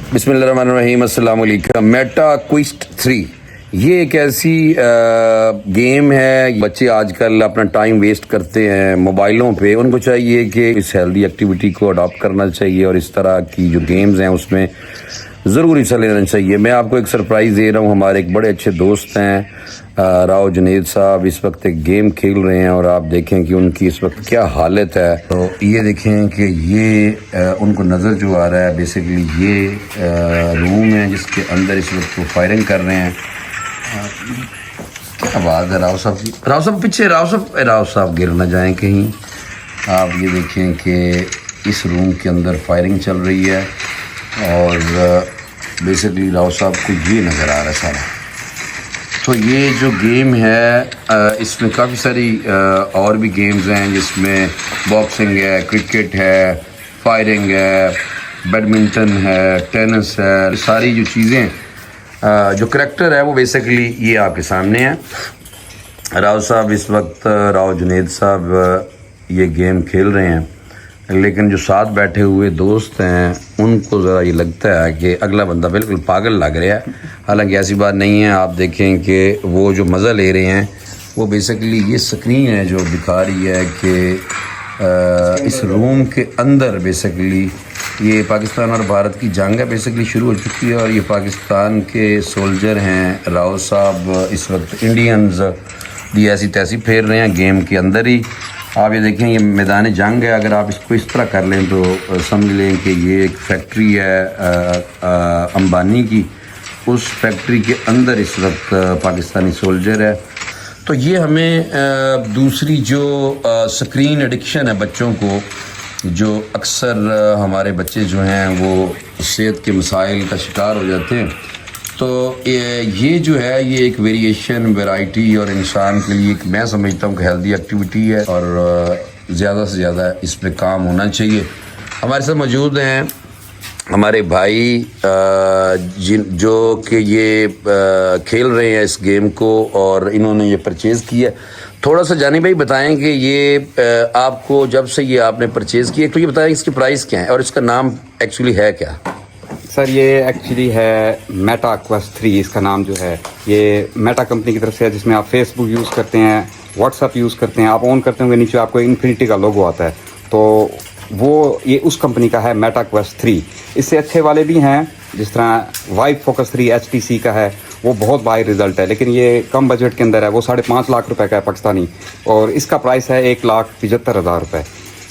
बिस्मिल्लाहिर्रहमानिर्रहीम, अस्सलाम वालेकुम। मेटा क्विस्ट 3 ये एक ऐसी गेम है। बच्चे आजकल अपना टाइम वेस्ट करते हैं मोबाइलों पे। उनको चाहिए कि इस हेल्दी एक्टिविटी को अडॉप्ट करना चाहिए और इस तरह की जो गेम्स हैं उसमें ज़रूर हिस्सा लेना चाहिए। मैं आपको एक सरप्राइज़ दे रहा हूँ। हमारे एक बड़े अच्छे दोस्त हैं राव जुनेद साहब, इस वक्त एक गेम खेल रहे हैं और आप देखें कि उनकी इस वक्त क्या हालत है। तो ये देखें कि ये उनको नज़र जो आ रहा है बेसिकली ये रूम है जिसके अंदर इस वक्त वो फायरिंग कर रहे हैं। क्या बात है राव साहब की। राव साहब पीछे, राव साहब गिर ना जाएं कहीं। आप ये देखें कि इस रूम के अंदर फायरिंग चल रही है और बेसिकली राव साहब को ये नज़र आ रहा है सारा। तो ये जो गेम है इसमें काफ़ी सारी और भी गेम्स हैं जिसमें बॉक्सिंग है, क्रिकेट है, फायरिंग है, बैडमिंटन है, टेनिस है। सारी जो चीज़ें जो करैक्टर है वो बेसिकली ये आपके सामने है। राव साहब इस वक्त, राव जुनेद साहब ये गेम खेल रहे हैं, लेकिन जो साथ बैठे हुए दोस्त हैं उनको ज़रा ये लगता है कि अगला बंदा बिल्कुल पागल लग रहा है। हालांकि ऐसी बात नहीं है। आप देखें कि वो जो मज़ा ले रहे हैं वो बेसिकली ये स्क्रीन है जो दिखा रही है कि इस रूम के अंदर बेसिकली ये पाकिस्तान और भारत की जंग है बेसिकली शुरू हो चुकी है और ये पाकिस्तान के सोल्जर हैं। राव साहब इस वक्त इंडियंस भी ऐसी तैसी फेर रहे हैं गेम के अंदर ही। आप ये देखें ये मैदान जंग है। अगर आप इसको इस तरह कर लें तो समझ लें कि ये एक फैक्ट्री है अंबानी की। उस फैक्ट्री के अंदर इस वक्त पाकिस्तानी सोल्जर है। तो ये हमें दूसरी जो स्क्रीन एडिक्शन है बच्चों को, जो अक्सर हमारे बच्चे जो हैं वो सेहत के मसाइल का शिकार हो जाते हैं। तो ये जो है ये एक वेरिएशन, वैरायटी और इंसान के लिए मैं समझता हूँ कि हेल्दी एक्टिविटी है और ज़्यादा से ज़्यादा इस पे काम होना चाहिए। हमारे साथ मौजूद हैं हमारे भाई जो कि ये खेल रहे हैं इस गेम को और इन्होंने ये परचेज़ किया। थोड़ा सा जानी भाई बताएं कि ये आपको जब से ये आपने परचेज़ किया तो ये बताएं इसकी प्राइस क्या है और इसका नाम एक्चुअली है क्या? सर ये एक्चुअली है मेटा क्वेस्ट 3। इसका नाम जो है ये मेटा कंपनी की तरफ से है, जिसमें आप फेसबुक यूज़ करते हैं, व्हाट्सअप यूज़ करते हैं। आप ऑन करते होंगे नीचे आपको इन्फिनिटी का लोगो आता है, तो वो ये उस कंपनी का है मेटा क्वेस्ट 3। इससे अच्छे वाले भी हैं, जिस तरह वाइब फोकस 3 HTC का है, वो बहुत बाई रिज़ल्ट है, लेकिन ये कम बजट के अंदर है। वो 5.5 लाख रुपए का है पाकिस्तानी और इसका प्राइस है 1,75,000 रुपये।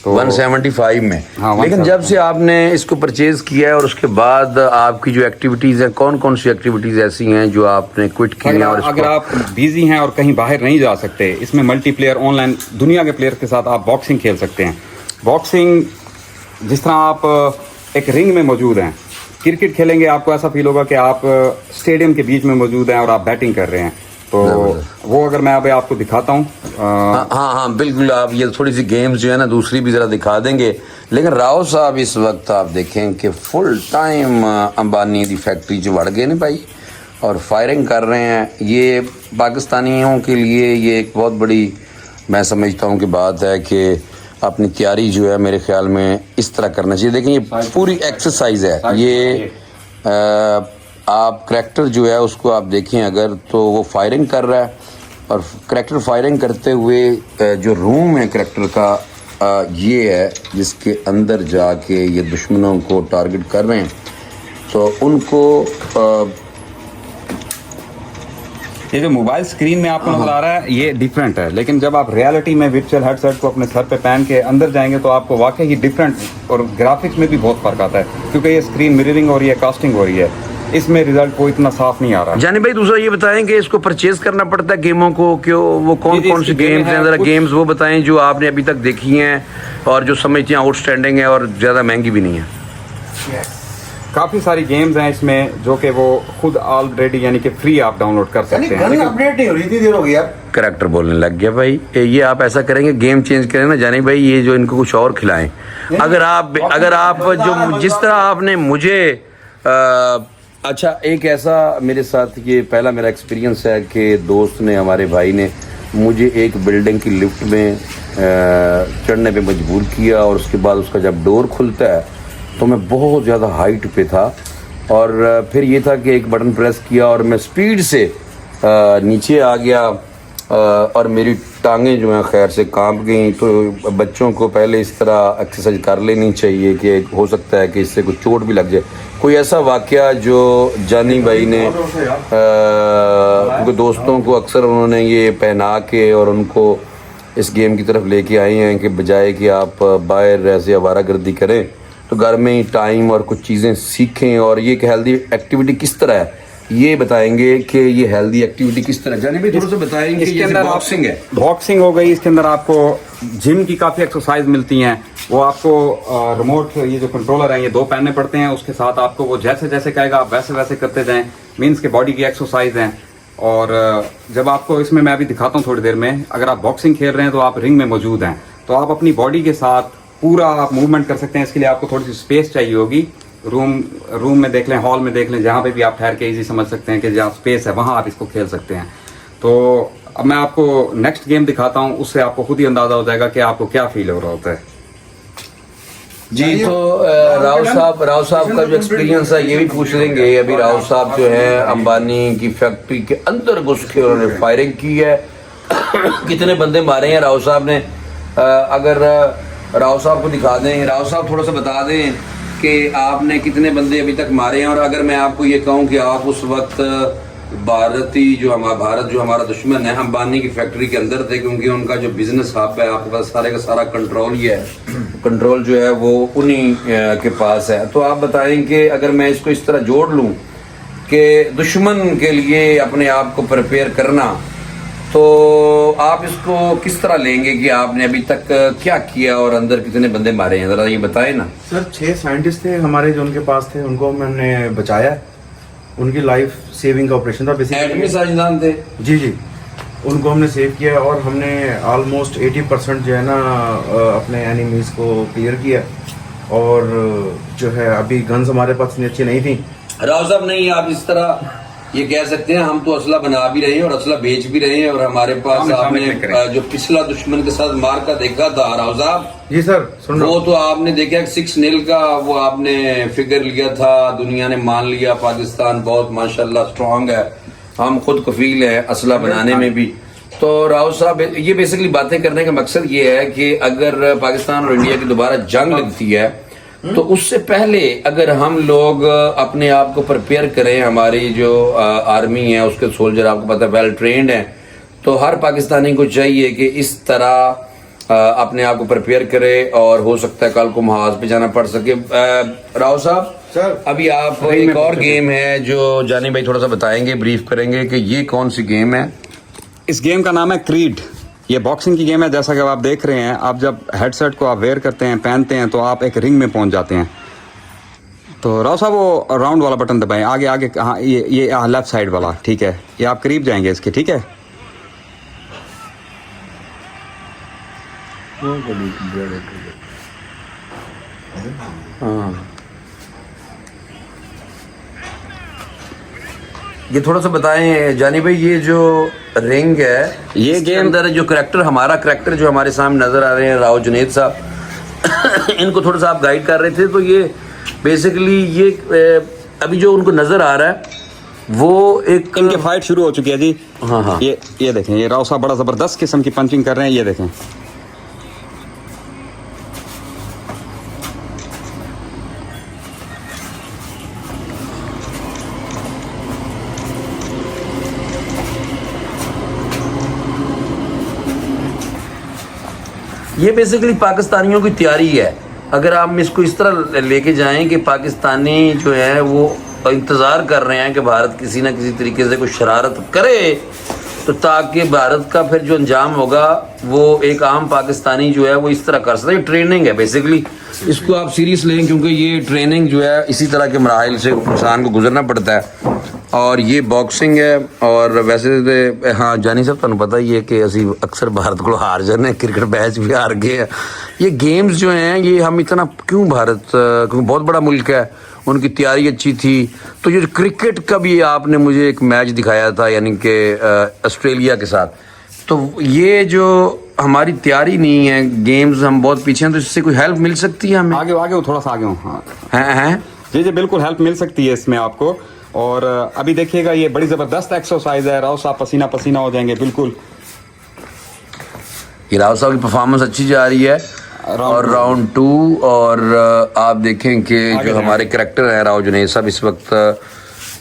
तो 175 में। हाँ, लेकिन जब से आपने इसको परचेज़ किया है और उसके बाद आपकी जो एक्टिविटीज़ हैं, कौन कौन सी एक्टिविटीज़ ऐसी हैं जो आपने क्विट की हैं? और अगर आप बिजी हैं और कहीं बाहर नहीं जा सकते, इसमें मल्टीप्लेयर ऑनलाइन दुनिया के प्लेयर के साथ आप बॉक्सिंग खेल सकते हैं। बॉक्सिंग जिस तरह आप एक रिंग में मौजूद हैं, क्रिकेट खेलेंगे आपको ऐसा फील होगा कि आप स्टेडियम के बीच में मौजूद हैं और आप बैटिंग कर रहे हैं। तो वो अगर मैं अभी आपको दिखाता हूँ। हाँ बिल्कुल। आप ये थोड़ी सी गेम्स जो है ना दूसरी भी ज़रा दिखा देंगे। लेकिन राव साहब इस वक्त आप देखें कि फुल टाइम अंबानी की फैक्ट्री जो बढ़ गए ना भाई और फायरिंग कर रहे हैं। ये पाकिस्तानियों के लिए ये एक बहुत बड़ी मैं समझता हूँ कि बात है कि अपनी तैयारी जो है मेरे ख्याल में इस तरह करना चाहिए। देखें ये पूरी एक्सरसाइज है। ये आप करैक्टर जो है उसको आप देखें अगर तो वो फायरिंग कर रहा है और करैक्टर फायरिंग करते हुए जो रूम है करैक्टर का ये है जिसके अंदर जाके ये दुश्मनों को टारगेट कर रहे हैं। तो उनको ये जो मोबाइल स्क्रीन में आपको नजर आ रहा है ये डिफरेंट है, लेकिन जब आप रियलिटी में वर्चुअल हेडसेट को अपने सर पे पहन के अंदर जाएंगे तो आपको वाकई ही डिफरेंट और ग्राफिक्स में भी बहुत फर्क आता है, क्योंकि ये स्क्रीन मिररिंग और ये कास्टिंग हो रही है। इसमें रिजल्ट को इतना साफ नहीं आ रहा। जानी भाई दूसरा ये बताएं कि इसको परचेज करना पड़ता है गेमों को, क्यों वो कौन कौन सी गेम्स हैं? जरा गेम्स वो बताएं जो आपने अभी तक देखी हैं और जो समझते हैं आउटस्टैंडिंग है और ज़्यादा महंगी भी नहीं है। काफ़ी सारी गेम्स हैं इसमें जो कि वो खुद ऑलरेडी यानी कि फ्री आप डाउनलोड कर सकते हैं। अपडेट नहीं हो रही थी, देर हो गई यार। करैक्टर बोलने लग गया भाई। ये आप ऐसा करेंगे गेम चेंज करें ना जानी भाई, ये जो इनको कुछ और खिलाएं। अगर आप जो जिस तरह आपने मुझे अच्छा एक ऐसा मेरे साथ ये पहला मेरा एक्सपीरियंस है कि दोस्त ने, हमारे भाई ने मुझे एक बिल्डिंग की लिफ्ट में चढ़ने पे मजबूर किया और उसके बाद उसका जब डोर खुलता है तो मैं बहुत ज़्यादा हाइट पे था और फिर ये था कि एक बटन प्रेस किया और मैं स्पीड से नीचे आ गया और मेरी टांगें जो हैं खैर से कांप गई। तो बच्चों को पहले इस तरह एक्सरसाइज कर लेनी चाहिए कि हो सकता है कि इससे कुछ चोट भी लग जाए। कोई ऐसा वाकया जो जानी भाई ने क्योंकि दोस्तों को अक्सर उन्होंने ये पहना के और उनको इस गेम की तरफ लेके आए हैं कि बजाय कि आप बाहर ऐसे आवारागर्दी करें तो घर में ही टाइम और कुछ चीज़ें सीखें। और ये एक हेल्दी एक्टिविटी किस तरह है ये बताएंगे कि ये हेल्दी एक्टिविटी किस तरह। जानी भाई थोड़ा सा बताएंगे। इसके अंदर बॉक्सिंग है, बॉक्सिंग हो गई, इसके अंदर आपको जिम की काफ़ी एक्सरसाइज मिलती हैं। वो आपको रिमोट ये जो कंट्रोलर है ये 2 पहनने पड़ते हैं, उसके साथ आपको वो जैसे जैसे कहेगा आप वैसे वैसे करते जाएं। मीन्स के बॉडी की एक्सरसाइज हैं। और जब आपको इसमें मैं अभी दिखाता हूँ थोड़ी देर में, अगर आप बॉक्सिंग खेल रहे हैं तो आप रिंग में मौजूद हैं तो आप अपनी बॉडी के साथ पूरा आप मूवमेंट कर सकते हैं। इसके लिए आपको थोड़ी सी स्पेस चाहिए होगी। रूम में देख लें, हॉल में देख लें, जहाँ पे भी आप ठहर के इजी समझ सकते हैं कि जहाँ स्पेस है वहाँ आप इसको खेल सकते हैं। तो अब मैं आपको नेक्स्ट गेम दिखाता हूँ, उससे आपको खुद ही अंदाजा हो जाएगा कि आपको क्या फील हो रहा होता है। जी तो राव साहब का जो एक्सपीरियंस है ये भी पूछ लेंगे। अभी राव साहब जो है अंबानी की फैक्ट्री के अंदर घुस के उन्होंने फायरिंग की है। कितने बंदे मारे हैं राव साहब ने, अगर राव साहब को दिखा दें। राव साहब थोड़ा सा बता दें कि आपने कितने बंदे अभी तक मारे हैं। और अगर मैं आपको ये कहूँ कि आप उस वक्त भारत जो हमारा दुश्मन है अंबानी की फैक्ट्री के अंदर थे, क्योंकि उनका जो बिजनेस हब है आपके पास सारे का सारा कंट्रोल ही है, कंट्रोल जो है वो उन्हीं के पास है। तो आप बताएं कि अगर मैं इसको इस तरह जोड़ लूँ कि दुश्मन के लिए अपने आप को प्रिपेयर करना, तो आप इसको किस तरह लेंगे कि आपने अभी तक क्या किया और अंदर कितने बंदे मारे हैं, जरा ये बताएं ना। सर 6 साइंटिस्ट थे हमारे जो उनके पास थे, उनको मैंने बचाया। उनकी लाइफ सेविंग का ऑपरेशन था एटमी साइंसदान थे। जी जी, उनको हमने सेव किया और हमने ऑलमोस्ट 80% जो है ना अपने एनिमीज को क्लियर किया। और जो है अभी गन्स हमारे पास इतनी अच्छी नहीं थी। राव साहब नहीं, आप इस तरह ये कह सकते हैं हम तो असला बना भी रहे हैं और असला बेच भी रहे हैं। और हमारे पास आपने जो पिछला दुश्मन के साथ मार का देखा था राव साहब। जी सर सुन वो तो आपने देखा 6-0 का वो आपने फिगर लिया था, दुनिया ने मान लिया पाकिस्तान बहुत माशाल्लाह स्ट्रांग है, हम खुद कफील है असला बनाने में भी। तो राव साहब ये बेसिकली बातें करने का मकसद ये है कि अगर पाकिस्तान और इंडिया की दोबारा जंग लगती है तो उससे पहले अगर हम लोग अपने आप को प्रिपेयर करें, हमारी जो आर्मी है उसके सोल्जर आपको पता है वेल ट्रेंड हैं, तो हर पाकिस्तानी को चाहिए कि इस तरह अपने आप को प्रिपेयर करे और हो सकता है कल को महाज पे जाना पड़ सके। राव साहब सर अभी आप एक और गेम है जो जानी भाई थोड़ा सा बताएंगे, ब्रीफ करेंगे कि ये कौन सी गेम है। इस गेम का नाम है क्रीड। ये बॉक्सिंग की गेम है। जैसा कि आप देख रहे हैं, आप जब हेडसेट को आप वेयर करते हैं, पहनते हैं, तो आप एक रिंग में पहुंच जाते हैं। तो राव साहब वो राउंड वाला बटन दबाएं, आगे आगे, हाँ ये लेफ्ट साइड वाला, ठीक है। ये आप करीब जाएंगे इसके, ठीक है। हाँ ये थोड़ा सा बताएं जानी भाई, ये जो रिंग है ये गेम अंदर जो हमारा करैक्टर जो हमारे सामने नजर आ रहे हैं राव जुनेद साहब इनको थोड़ा सा आप गाइड कर रहे थे। तो ये बेसिकली ये अभी जो उनको नजर आ रहा है वो एक इनकी फाइट शुरू हो चुकी है जी। हाँ हाँ ये देखें, ये राव साहब बड़ा जबरदस्त किस्म की पंचिंग कर रहे हैं, ये देखें। ये बेसिकली पाकिस्तानियों की तैयारी है। अगर आप इसको इस तरह लेके जाएं कि पाकिस्तानी जो है वो इंतज़ार कर रहे हैं कि भारत किसी ना किसी तरीके से कोई शरारत करे, तो ताकि भारत का फिर जो अंजाम होगा वो एक आम पाकिस्तानी जो है वो इस तरह कर सकता है। ट्रेनिंग है बेसिकली, इसको आप सीरियस लें क्योंकि ये ट्रेनिंग जो है इसी तरह के मराहल से इंसान को गुजरना पड़ता है। और ये बॉक्सिंग है। और वैसे हाँ जानी साहब तुहानू पता ही है कि असी अक्सर भारत को हार जाने, क्रिकेट मैच भी हार गए हैं। ये गेम्स जो हैं ये हम इतना क्यों, भारत क्योंकि बहुत बड़ा मुल्क है, उनकी तैयारी अच्छी थी। तो ये क्रिकेट का भी आपने मुझे एक मैच दिखाया था, यानी कि ऑस्ट्रेलिया के साथ, तो ये जो हमारी तैयारी नहीं है, गेम्स हम बहुत पीछे हैं, तो इससे कोई हेल्प मिल सकती है हमें? आगे आगे हो, थोड़ा सा आगे हो। हाँ हैं जी जी बिल्कुल हेल्प मिल सकती है इसमें आपको। और अभी देखिएगा ये बड़ी ज़बरदस्त एक्सरसाइज है, राव साहब पसीना पसीना हो जाएंगे बिल्कुल। ये राव साहब की परफॉर्मेंस अच्छी जा रही है। और राउंड 2 और आप देखें कि जो हमारे करैक्टर है राव जुनैद साहब इस वक्त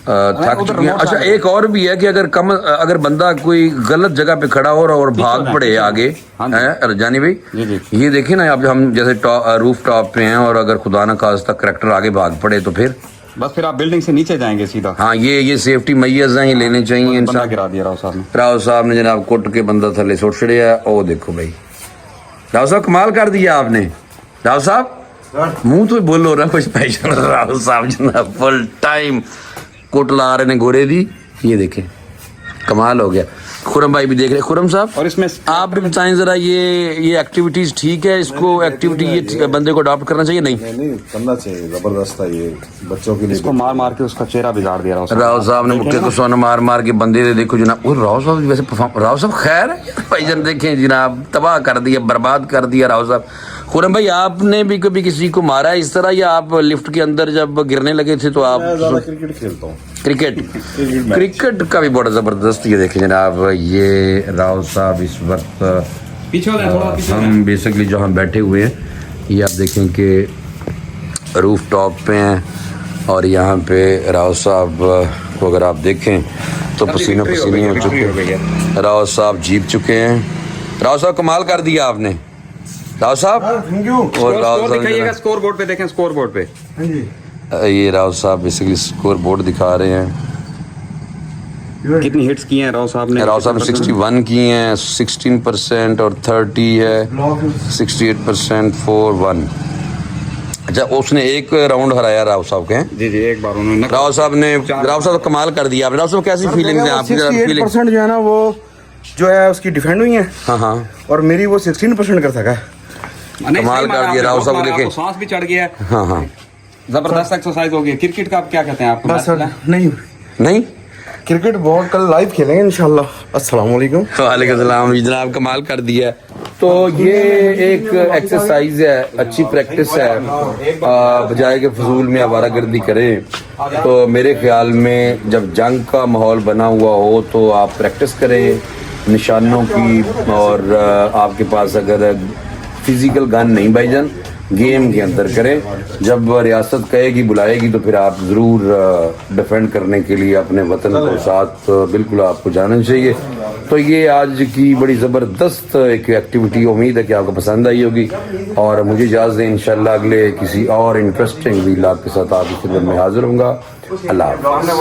थक चुके हैं। अच्छा एक और भी है कि अगर बंदा कोई गलत जगह पे खड़ा हो और भाग पड़े आगे है जानी भाई, ये देखिए ना आप, हम जैसे रूफ टॉप पे हैं और अगर खुदा न खास्ता करैक्टर आगे भाग पड़े तो फिर फिर आप बिल्डिंग से नीचे जाएंगे सीधा। हाँ ये सेफ्टी मैयर्स हैं, ये लेने चाहिए। बंदा गिरा दिया राव साहब ने। राव साहब ने जनाब कुट के बंदा थले सुट छड़िया। ओ देखो भाई राव साहब कमाल कर दिया आपने। राव साहब मुंह तो बोलो ना कुछ पैसा। राव साहब जनाब फुल टाइम कोट ला रहे ने गोरे दी। ये देखें कमाल हो गया। खुरम भाई भी देख रहे। खुरम साहब और इसमें आप भी बताएं जरा, ये एक्टिविटीज ठीक है? इसको एक्टिविटी ये बंदे को अडॉप्ट करना चाहिए? नहीं करना चाहिए। जबरदस्त है ये बच्चों के लिए। इसको मार मार के उसका चेहरा बिगाड़ दिया राव साहब ने मुक्के को सोना मार मार के बंदे दे। देखो जनाब वो राव साहब वैसे परफॉर्म, राव साहब खैर भाईजान देखें जनाब तबाह कर दिया, बर्बाद कर दिया राव साहब। खुरम भाई आपने भी कभी किसी को मारा है इस तरह, या आप लिफ्ट के अंदर जब गिरने लगे थे तो आप? ज्यादा क्रिकेट खेलता हूँ। क्रिकेट का भी बड़ा जबरदस्त। ये देखें जनाब ये राव साहब इस वक्त पीछे हो जाए थोड़ा पीछे। हम बेसिकली जो हम बैठे हुए हैं ये आप देखें कि रूफ टॉप पे हैं और यहाँ पे राव साहब को अगर आप देखें तो पसीना पसीने हो चुके हैं। राव साहब जीत चुके हैं। राव साहब कमाल कर दिया आपने राव साहब। और राव साहब स्कोर बोर्ड पे देखें, स्कोर बोर्ड पे ये राव साहब बेसिकली स्कोर बोर्ड दिखा रहे हैं कितनी हिट्स की हैं राव साहब ने। राव साहब ने 61 की हैं, 16% और 30 है 68% 4-1। अच्छा उसने एक राउंड हराया राव साहब के। जी जी एक बार उन्होंने राव साहब कमाल कर दिया आपने। राव साहब कैसी फीलिंग है आपकी? 68% जो है ना वो जो है उसकी डिफेंड हुई है। हाँ और मेरी वो 16% कर सका। कमाल कर दिया राव साहब। देखे सांस भी चढ़ गया। हाँ जबरदस्त एक्सरसाइज हो गई। क्रिकेट का आप क्या कहते हैं आपको? बस नहीं क्रिकेट बहुत कल लाइव खेलेंगे इंशाल्लाह। अस्सलाम वालेकुम। वालेकुम सलाम जनाब कमाल कर दिया। तो ये एक एक्सरसाइज है, अच्छी प्रैक्टिस है। बजाय के फजूल में आवारागर्दी करें तो मेरे ख्याल में जब जंग का माहौल बना हुआ हो तो आप प्रैक्टिस करें निशानों की। और आपके पास अगर फिजिकल गन नहीं भाईजान गेम के अंदर करें। जब रियासत कहेगी बुलाएगी तो फिर आप ज़रूर डिफेंड करने के लिए अपने वतन को साथ बिल्कुल आपको जाना चाहिए। तो ये आज की बड़ी ज़बरदस्त एक एक्टिविटी, उम्मीद है कि आपको पसंद आई होगी। और मुझे इजाज़त दें, इंशाल्लाह अगले किसी और इंटरेस्टिंग व्लॉग के साथ आपकी खिदमत में हाजिर होऊंगा। अल्लाह हाफ़िज़।